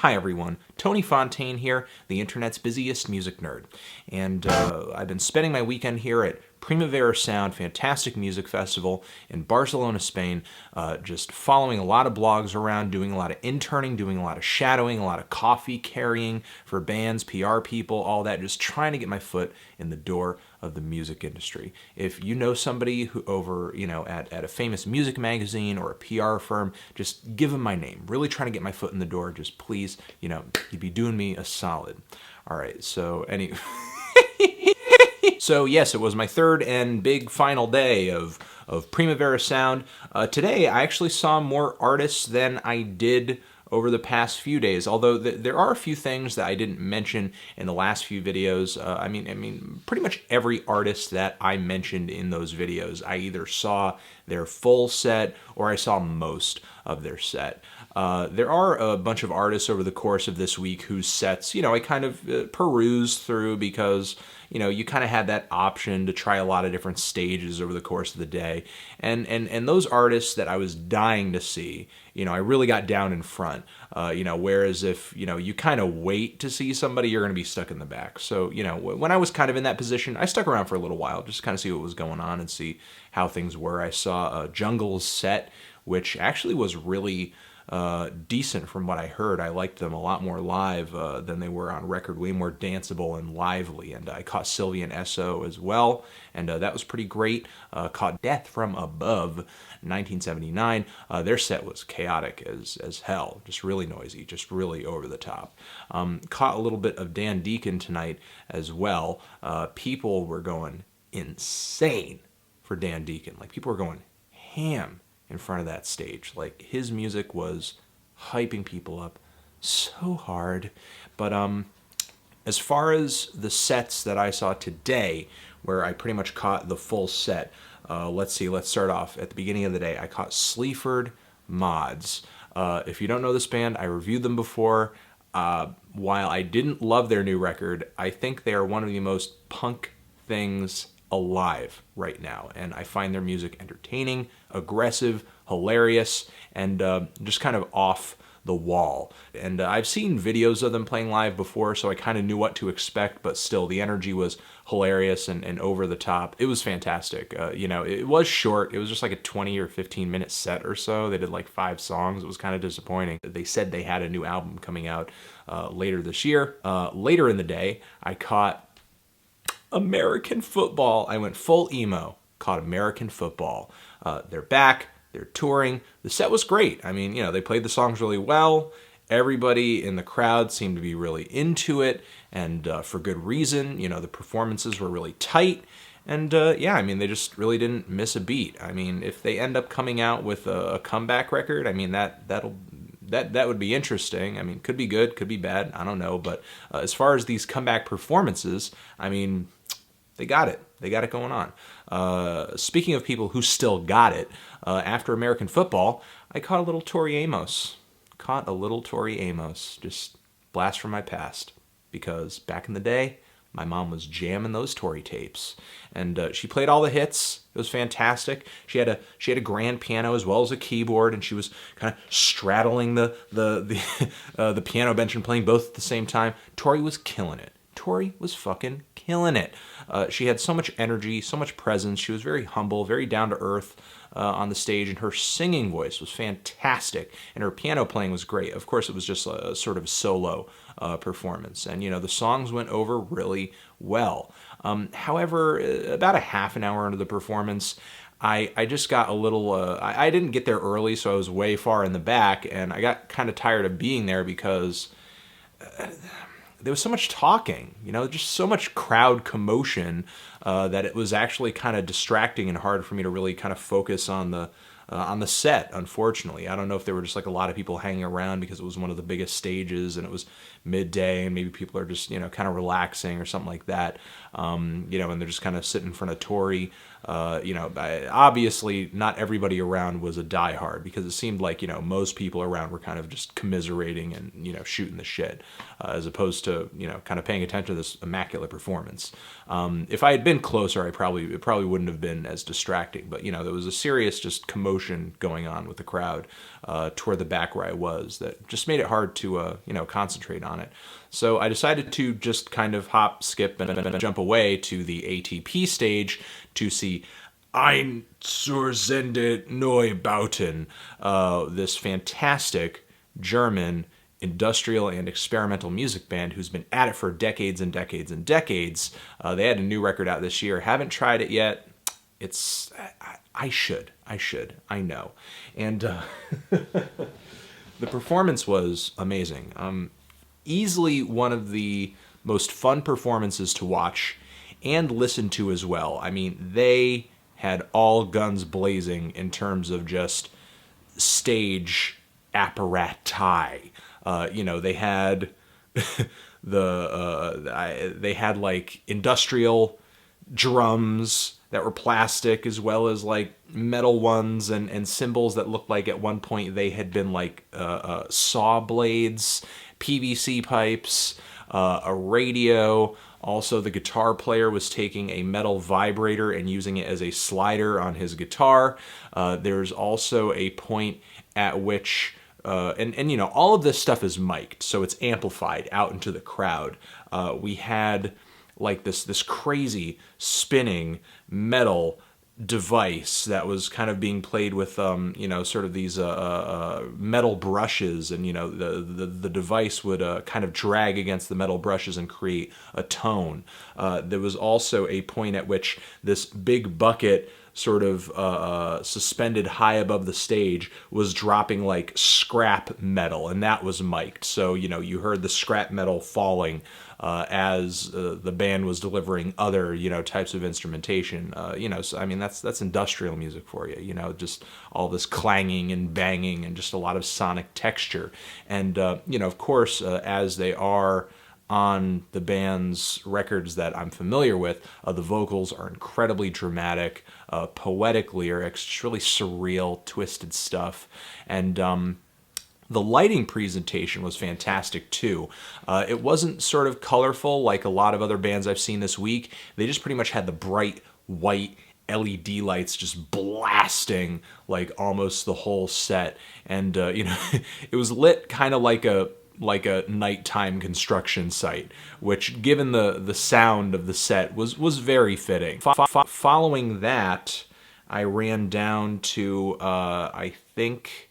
Hi everyone, Tony Fontaine here, the internet's busiest music nerd. And I've been spending my weekend here at Primavera Sound, fantastic music festival in Barcelona, Spain, just following a lot of blogs around, doing a lot of interning, doing a lot of shadowing, a lot of coffee carrying for bands, PR people, all that, just trying to get my foot in the door of the music industry. If you know somebody who over, at a famous music magazine or a PR firm, just give them my name. Really trying to get my foot in the door. Just please, you'd be doing me a solid. All right, so So yes, it was my third and big final day of Primavera Sound. Today, I actually saw more artists than I did over the past few days, although there are a few things that I didn't mention in the last few videos. I mean, pretty much every artist that I mentioned in those videos, I either saw their full set or I saw most of their set. There are a bunch of artists over the course of this week whose sets, I kind of perused through because, you kind of had that option to try a lot of different stages over the course of the day. And those artists that I was dying to see, I really got down in front. Whereas if, you kind of wait to see somebody, you're going to be stuck in the back. So, when I was kind of in that position, I stuck around for a little while, just to kind of see what was going on and see how things were. I saw Jungle's set, which actually was really decent from what I heard. I liked them a lot more live than they were on record, way more danceable and lively. And I caught Sylvie and Esso as well, and that was pretty great. Caught Death from Above, 1979. Their set was chaotic as hell, just really noisy, just really over the top. Caught a little bit of Dan Deacon tonight as well. People were going insane for Dan Deacon. Like, people were going ham in front of that stage. Like, his music was hyping people up so hard. But as far as the sets that I saw today, where I pretty much caught the full set, let's start off at the beginning of the day. I caught Sleaford Mods. If you don't know this band, I reviewed them before. While I didn't love their new record, I think they are one of the most punk things alive right now, and I find their music entertaining, aggressive, hilarious, and just kind of off the wall. And I've seen videos of them playing live before, so I kind of knew what to expect, but still, the energy was hilarious and over the top. It was fantastic. It was short. It was just like a 20 or 15 minute set or so. They did like 5 songs. It was kind of disappointing. They said they had a new album coming out later this year. Later in the day, I caught American Football. I went full emo, caught American Football. They're back, they're touring. The set was great. I mean, they played the songs really well. Everybody in the crowd seemed to be really into it, and for good reason. The performances were really tight. And they just really didn't miss a beat. I mean, if they end up coming out with a comeback record, I mean, that would be interesting. I mean, could be good, could be bad, I don't know. But as far as these comeback performances, I mean, they got it. They got it going on. Speaking of people who still got it, after American Football, I caught a little Tori Amos. Just blast from my past. Because back in the day, my mom was jamming those Tori tapes, and she played all the hits. It was fantastic. She had a grand piano as well as a keyboard, and she was kind of straddling the piano bench and playing both at the same time. Tori was killing it. Tori was fucking killing it. She had so much energy, so much presence. She was very humble, very down to earth on the stage, and her singing voice was fantastic, and her piano playing was great. Of course, it was just a sort of solo performance, and the songs went over really well. However, about a half an hour into the performance, I just got a little, I didn't get there early, so I was way far in the back, and I got kind of tired of being there because there was so much talking, just so much crowd commotion that it was actually kind of distracting and hard for me to really kind of focus on the set, unfortunately. I don't know if there were just like a lot of people hanging around because it was one of the biggest stages and it was midday and maybe people are just, kind of relaxing or something like that, and they're just kind of sitting in front of Tori. Obviously not everybody around was a diehard, because it seemed like, most people around were kind of just commiserating and, shooting the shit, as opposed to, kind of paying attention to this immaculate performance. If I had been closer, it probably wouldn't have been as distracting, but, there was a serious just commotion going on with the crowd toward the back where I was that just made it hard to, concentrate on it. So I decided to just kind of hop, skip, and jump away to the ATP stage to see Ein zur Sende Neubauten, this fantastic German industrial and experimental music band who's been at it for decades and decades and decades. They had a new record out this year. Haven't tried it yet. I should. I know. And the performance was amazing. Easily one of the most fun performances to watch and listen to as well. I mean, they had all guns blazing in terms of just stage apparati. They had they had like industrial drums that were plastic, as well as like metal ones and cymbals that looked like at one point they had been like saw blades, PVC pipes, a radio. Also, the guitar player was taking a metal vibrator and using it as a slider on his guitar. There's also a point at which, all of this stuff is mic'd, so it's amplified out into the crowd. We had like this crazy spinning metal device that was kind of being played with sort of these metal brushes, and the device would kind of drag against the metal brushes and create a tone. There was also a point at which this big bucket, sort of suspended high above the stage, was dropping like scrap metal, and that was mic'd. So you heard the scrap metal falling as the band was delivering other types of instrumentation. So I mean that's industrial music for you. Just all this clanging and banging and just a lot of sonic texture. And of course, as they are on the band's records that I'm familiar with, the vocals are incredibly dramatic, poetic lyrics, just really surreal, twisted stuff. And the lighting presentation was fantastic too. It wasn't sort of colorful like a lot of other bands I've seen this week. They just pretty much had the bright white LED lights just blasting like almost the whole set. And it was lit kind of like a nighttime construction site, which, given the sound of the set, was very fitting. Following that, I ran down to I think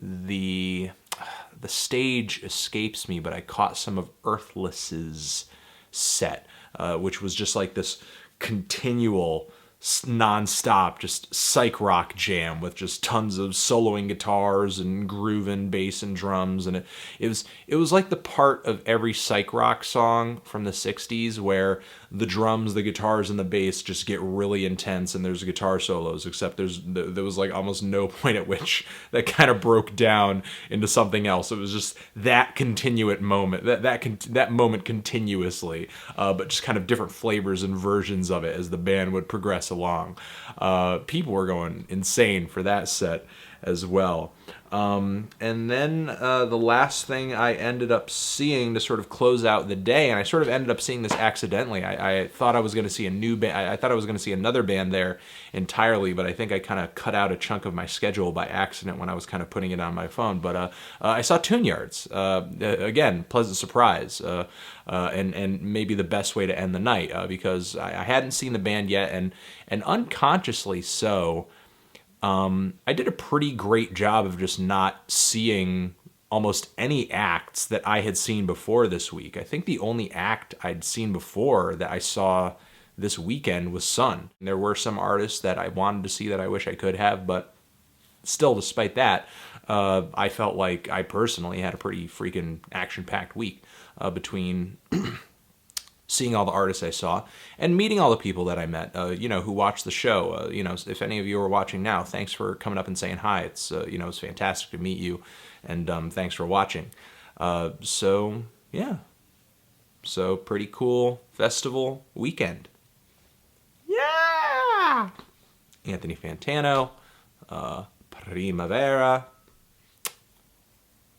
the stage escapes me, but I caught some of Earthless's set, which was just like this continual, non-stop, just psych rock jam with just tons of soloing guitars and grooving bass and drums. And it was like the part of every psych rock song from the 60s where the drums, the guitars, and the bass just get really intense and there's guitar solos, except there was like almost no point at which that kind of broke down into something else. It was just that continuate moment, that moment continuously, but just kind of different flavors and versions of it as the band would progress along. People were going insane for that set as well. And then the last thing I ended up seeing to sort of close out the day, and I sort of ended up seeing this accidentally. I thought I was going to see a new band. I thought I was going to see another band there entirely, but I think I kind of cut out a chunk of my schedule by accident when I was kind of putting it on my phone. But I saw Tune Yards. Again, pleasant surprise. And maybe the best way to end the night, because I hadn't seen the band yet, and unconsciously so. I did a pretty great job of just not seeing almost any acts that I had seen before this week. I think the only act I'd seen before that I saw this weekend was Sun. There were some artists that I wanted to see that I wish I could have, but still, despite that, I felt like I personally had a pretty freaking action-packed week between seeing all the artists I saw and meeting all the people that I met, who watched the show. If any of you are watching now, thanks for coming up and saying hi. It's, it's fantastic to meet you, and thanks for watching. So pretty cool festival weekend. Yeah! Anthony Fantano, Primavera.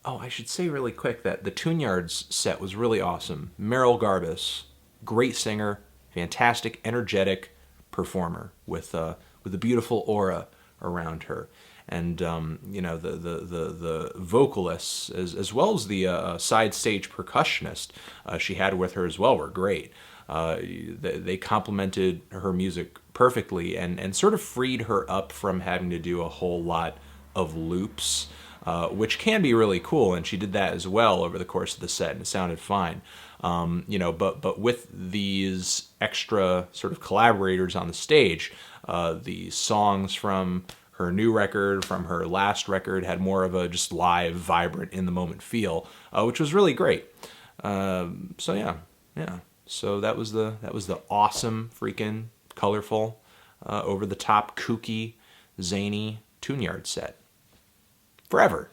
Oh, I should say really quick that the Tune Yards set was really awesome. Meryl Garbus, great singer, fantastic, energetic performer with a beautiful aura around her. And the vocalists as well as the side stage percussionist she had with her as well were great. They complemented her music perfectly and sort of freed her up from having to do a whole lot of loops, which can be really cool, and she did that as well over the course of the set, and it sounded fine. But with these extra sort of collaborators on the stage, the songs from her new record, from her last record, had more of a just live, vibrant, in the moment feel, which was really great. So yeah. So that was the awesome, freaking colorful, over the top, kooky, zany Tune Yard set. Forever.